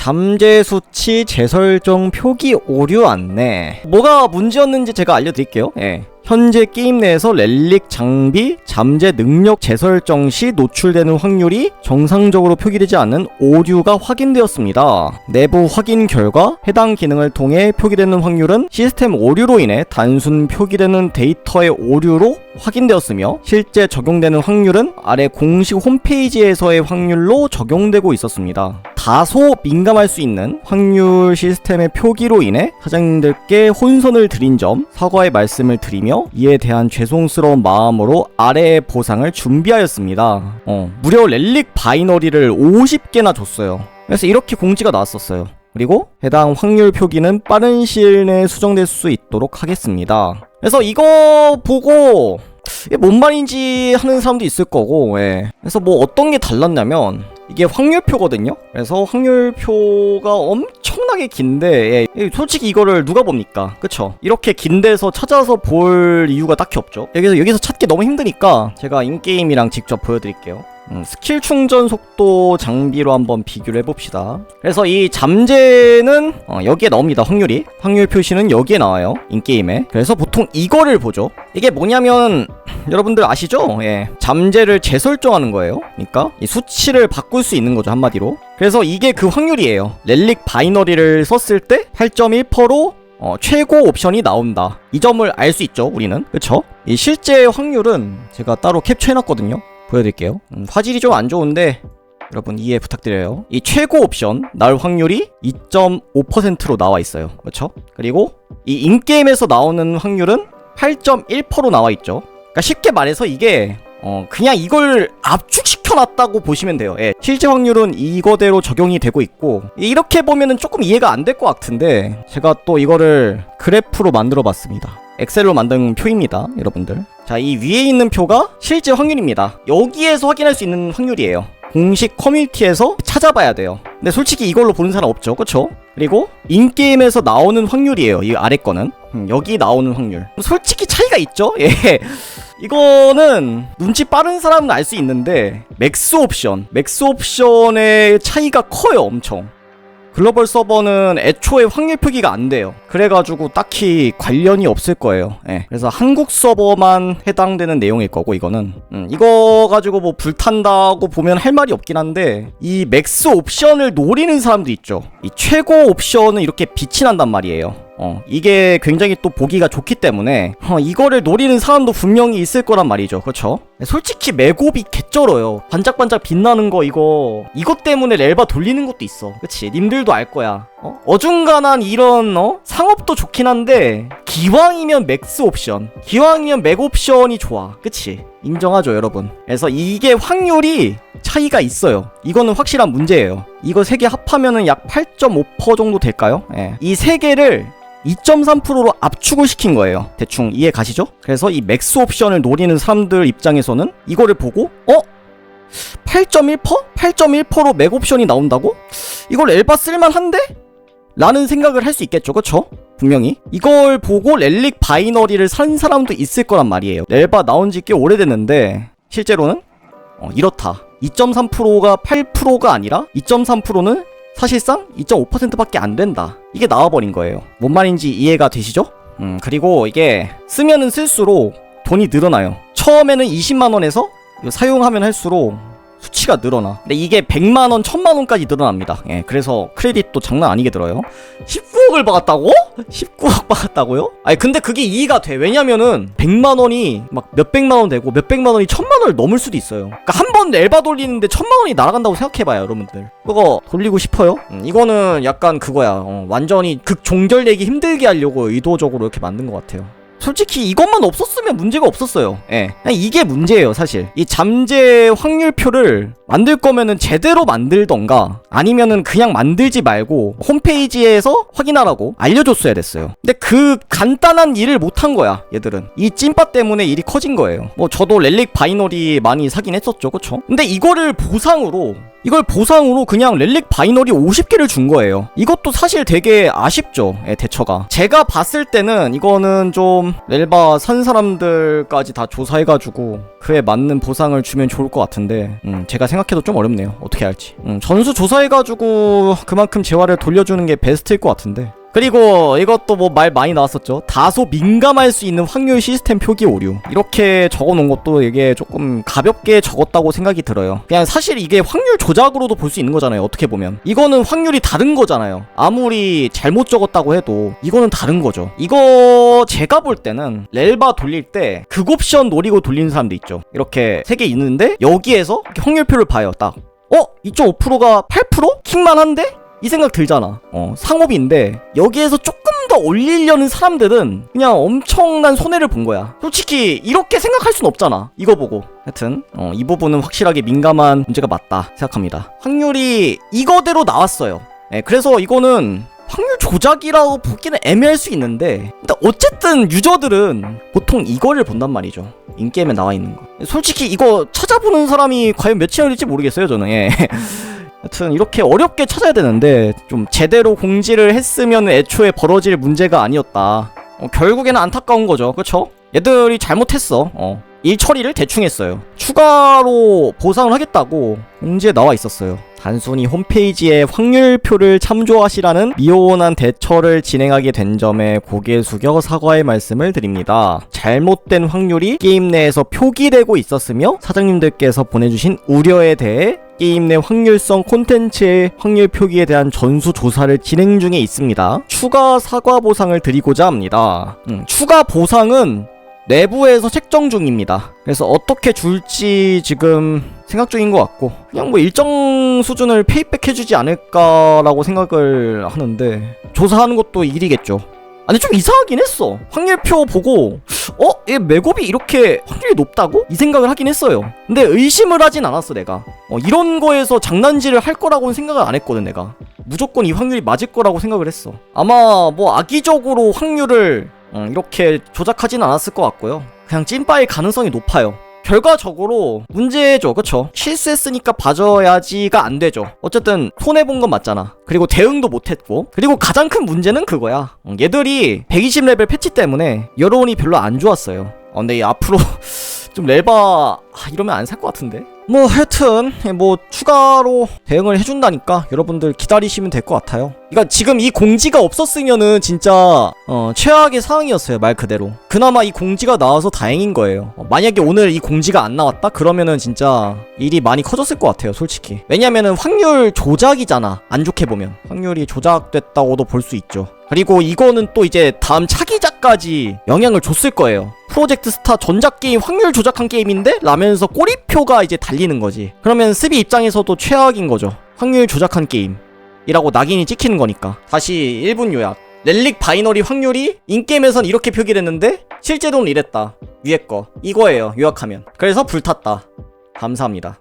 잠재 수치 재설정 표기 오류 안내. 뭐가 문제였는지 제가 알려드릴게요. 예. 현재 게임 내에서 렐릭 장비 잠재 능력 재설정 시 노출되는 확률이 정상적으로 표기되지 않는 오류가 확인되었습니다. 내부 확인 결과 해당 기능을 통해 표기되는 확률은 시스템 오류로 인해 단순 표기되는 데이터의 오류로 확인되었으며 실제 적용되는 확률은 아래 공식 홈페이지에서의 확률로 적용되고 있었습니다. 다소 민감할 수 있는 확률 시스템의 표기로 인해 사장님들께 혼선을 드린 점 사과의 말씀을 드리며 이에 대한 죄송스러운 마음으로 아래의 보상을 준비하였습니다. 무려 렐릭 바이너리를 50개나 줬어요. 그래서 이렇게 공지가 나왔었어요. 그리고 해당 확률 표기는 빠른 시일 내에 수정될 수 있도록 하겠습니다. 그래서 이거 보고 이게 뭔 말인지 하는 사람도 있을 거고, 예. 그래서 뭐 어떤 게 달랐냐면 이게 확률표거든요. 그래서 확률표가 엄청나게 긴데, 예. 솔직히 이거를 누가 봅니까? 그쵸? 이렇게 긴 데서 찾아서 볼 이유가 딱히 없죠. 여기서 찾기 너무 힘드니까 제가 인게임이랑 직접 보여드릴게요. 스킬 충전 속도 장비로 한번 비교를 해봅시다. 그래서 이 잠재는 여기에 나옵니다. 확률 표시는 여기에 나와요, 인게임에. 그래서 보통 이거를 보죠. 이게 뭐냐면 여러분들 아시죠? 예. 잠재를 재설정하는 거예요. 그러니까 이 수치를 바꿀 수 있는 거죠, 한마디로. 그래서 이게 그 확률이에요. 렐릭 바이너리를 썼을 때 8.1%로 최고 옵션이 나온다. 이 점을 알 수 있죠, 우리는. 그쵸? 이 실제 확률은 제가 따로 캡처해놨거든요. 보여드릴게요. 화질이 좀 안 좋은데 여러분 이해 부탁드려요. 이 최고 옵션 나올 확률이 2.5%로 나와 있어요. 그렇죠? 그리고 이 인게임에서 나오는 확률은 8.1%로 나와 있죠. 그러니까 쉽게 말해서 이게 그냥 이걸 압축시켜 놨다고 보시면 돼요. 예. 실제 확률은 이거대로 적용이 되고 있고, 이렇게 보면은 조금 이해가 안 될 것 같은데 제가 또 이거를 그래프로 만들어 봤습니다. 엑셀로 만든 표입니다, 여러분들. 자, 이 위에 있는 표가 실제 확률입니다. 여기에서 확인할 수 있는 확률이에요. 공식 커뮤니티에서 찾아봐야 돼요. 근데 솔직히 이걸로 보는 사람 없죠, 그쵸? 그리고 인게임에서 나오는 확률이에요, 이 아래 거는. 여기 나오는 확률. 솔직히 차이가 있죠? 예. 이거는 눈치 빠른 사람은 알 수 있는데 맥스 옵션의 차이가 커요, 엄청. 글로벌 서버는 애초에 확률 표기가 안 돼요. 그래가지고 딱히 관련이 없을 거예요. 예. 그래서 한국 서버만 해당되는 내용일 거고, 이거는 이거 가지고 뭐 불탄다고 보면 할 말이 없긴 한데, 이 맥스 옵션을 노리는 사람도 있죠. 이 최고 옵션은 이렇게 빛이 난단 말이에요. 이게 굉장히 또 보기가 좋기 때문에 이거를 노리는 사람도 분명히 있을 거란 말이죠. 그렇죠? 솔직히 맥옵이 개쩔어요. 반짝반짝 빛나는 거, 이것 때문에 렐바 돌리는 것도 있어. 그치? 님들도 알 거야. 어중간한 이런 상업도 좋긴 한데 기왕이면 맥스 옵션, 기왕이면 맥 옵션이 좋아. 그치? 인정하죠, 여러분. 그래서 이게 확률이 차이가 있어요. 이거는 확실한 문제예요. 이거 3개 합하면은 약 8.5% 정도 될까요? 예. 이 3개를 2.3%로 압축을 시킨 거예요. 대충 이해 가시죠? 그래서 이 맥스 옵션을 노리는 사람들 입장에서는 이거를 보고 8.1%? 8.1%로 맥 옵션이 나온다고? 이걸 엘바 쓸만한데? 라는 생각을 할 수 있겠죠, 그쵸? 분명히 이걸 보고 렐릭 바이너리를 산 사람도 있을 거란 말이에요. 엘바 나온 지 꽤 오래됐는데 실제로는 이렇다. 2.3%가 8%가 아니라 2.3%는 사실상 2.5%밖에 안 된다. 이게 나와버린 거예요. 뭔 말인지 이해가 되시죠? 그리고 이게 쓰면은 쓸수록 돈이 늘어나요. 처음에는 20만원에서 사용하면 할수록 수치가 늘어나. 근데 이게 100만원, 1000만원까지 늘어납니다. 예, 그래서 크레딧도 장난 아니게 들어요. 19억을 박았다고? 19억 박았다고요? 아니 근데 그게 이해가 돼. 왜냐면은 100만원이 막 몇백만원 되고 몇백만원이 1000만원을 넘을 수도 있어요. 그러니까 한 번 엘바 돌리는데 1000만원이 날아간다고 생각해봐요, 여러분들. 그거 돌리고 싶어요? 이거는 약간 그거야. 완전히 극종결내기 힘들게 하려고 의도적으로 이렇게 만든 것 같아요. 솔직히 이것만 없었으면 문제가 없었어요. 예. 그냥 이게 문제예요, 사실. 이 잠재 확률표를 만들 거면은 제대로 만들던가 아니면은 그냥 만들지 말고 홈페이지에서 확인하라고 알려줬어야 됐어요. 근데 그 간단한 일을 못한 거야, 얘들은. 이 찐빠 때문에 일이 커진 거예요. 뭐 저도 렐릭 바이너리 많이 사긴 했었죠, 그쵸? 근데 이거를 보상으로 이걸 보상으로 그냥 렐릭 바이너리 50개를 준 거예요. 이것도 사실 되게 아쉽죠. 대처가. 제가 봤을 때는 이거는 좀 렐바 산 사람들까지 다 조사해가지고 그에 맞는 보상을 주면 좋을 것 같은데 제가 생각해도 좀 어렵네요. 어떻게 할지. 전수 조사해가지고 그만큼 재화를 돌려주는 게 베스트일 것 같은데. 그리고 이것도 뭐 말 많이 나왔었죠. 다소 민감할 수 있는 확률 시스템 표기 오류. 이렇게 적어놓은 것도 이게 조금 가볍게 적었다고 생각이 들어요. 그냥 사실 이게 확률 조작으로도 볼 수 있는 거잖아요. 어떻게 보면 이거는 확률이 다른 거잖아요. 아무리 잘못 적었다고 해도 이거는 다른 거죠. 이거 제가 볼 때는 렐바 돌릴 때 극옵션 노리고 돌리는 사람도 있죠. 이렇게 3개 있는데 여기에서 이렇게 확률표를 봐요. 딱 2.5%가 8%? 킹만 한데? 이 생각 들잖아. 상업인데 여기에서 조금 더 올리려는 사람들은 그냥 엄청난 손해를 본 거야. 솔직히 이렇게 생각할 순 없잖아. 이거 보고. 하여튼 이 부분은 확실하게 민감한 문제가 맞다 생각합니다. 확률이 이거대로 나왔어요. 그래서 이거는 확률 조작이라고 보기는 애매할 수 있는데 근데 어쨌든 유저들은 보통 이거를 본단 말이죠. 인게임에 나와 있는 거. 솔직히 이거 찾아보는 사람이 과연 몇이일지 모르겠어요 저는. 하여튼 이렇게 어렵게 찾아야 되는데 좀 제대로 공지를 했으면 애초에 벌어질 문제가 아니었다. 결국에는 안타까운 거죠. 그쵸? 얘들이 잘못했어. 일 처리를 대충 했어요. 추가로 보상을 하겠다고 공지에 나와 있었어요. 단순히 홈페이지에 확률표를 참조하시라는 미온한 대처를 진행하게 된 점에 고개 숙여 사과의 말씀을 드립니다. 잘못된 확률이 게임 내에서 표기되고 있었으며 사장님들께서 보내주신 우려에 대해 게임 내 확률성 콘텐츠의 확률 표기에 대한 전수 조사를 진행 중에 있습니다. 추가 사과 보상을 드리고자 합니다. 추가 보상은 내부에서 책정 중입니다. 그래서 어떻게 줄지 지금 생각 중인 것 같고 그냥 뭐 일정 수준을 페이백 해주지 않을까라고 생각을 하는데 조사하는 것도 일이겠죠. 아니 좀 이상하긴 했어. 확률표 보고 얘 맥업이 이렇게 확률이 높다고? 이 생각을 하긴 했어요. 근데 의심을 하진 않았어 내가. 이런 거에서 장난질을 할 거라고는 생각을 안 했거든 내가. 무조건 이 확률이 맞을 거라고 생각을 했어. 아마 뭐 악의적으로 확률을 이렇게 조작하진 않았을 것 같고요. 그냥 찐빠일 가능성이 높아요. 결과적으로 문제죠. 그쵸? 실수했으니까 봐줘야지가 안 되죠. 어쨌든 손해본 건 맞잖아. 그리고 대응도 못했고 그리고 가장 큰 문제는 그거야. 얘들이 120레벨 패치 때문에 여론이 별로 안 좋았어요. 근데 앞으로 좀 렐바 이러면 안 살 것 같은데. 뭐 하여튼 뭐 추가로 대응을 해준다니까 여러분들 기다리시면 될 것 같아요. 그러니까 지금 이 공지가 없었으면은 진짜 최악의 상황이었어요. 말 그대로. 그나마 이 공지가 나와서 다행인 거예요. 만약에 오늘 이 공지가 안 나왔다? 그러면은 진짜 일이 많이 커졌을 것 같아요 솔직히. 왜냐면은 확률 조작이잖아. 안 좋게 보면 확률이 조작됐다고도 볼 수 있죠. 그리고 이거는 또 이제 다음 차기작까지 영향을 줬을 거예요. 프로젝트 스타 전작게임 확률 조작한 게임인데 라면서 꼬리표가 이제 달리는 거지. 그러면 스비 입장에서도 최악인 거죠. 확률 조작한 게임이라고 낙인이 찍히는 거니까. 다시 1분 요약. 렐릭 바이너리 확률이 인게임에선 이렇게 표기됐는데 실제로는 이랬다. 위에 거 이거예요 요약하면. 그래서 불탔다. 감사합니다.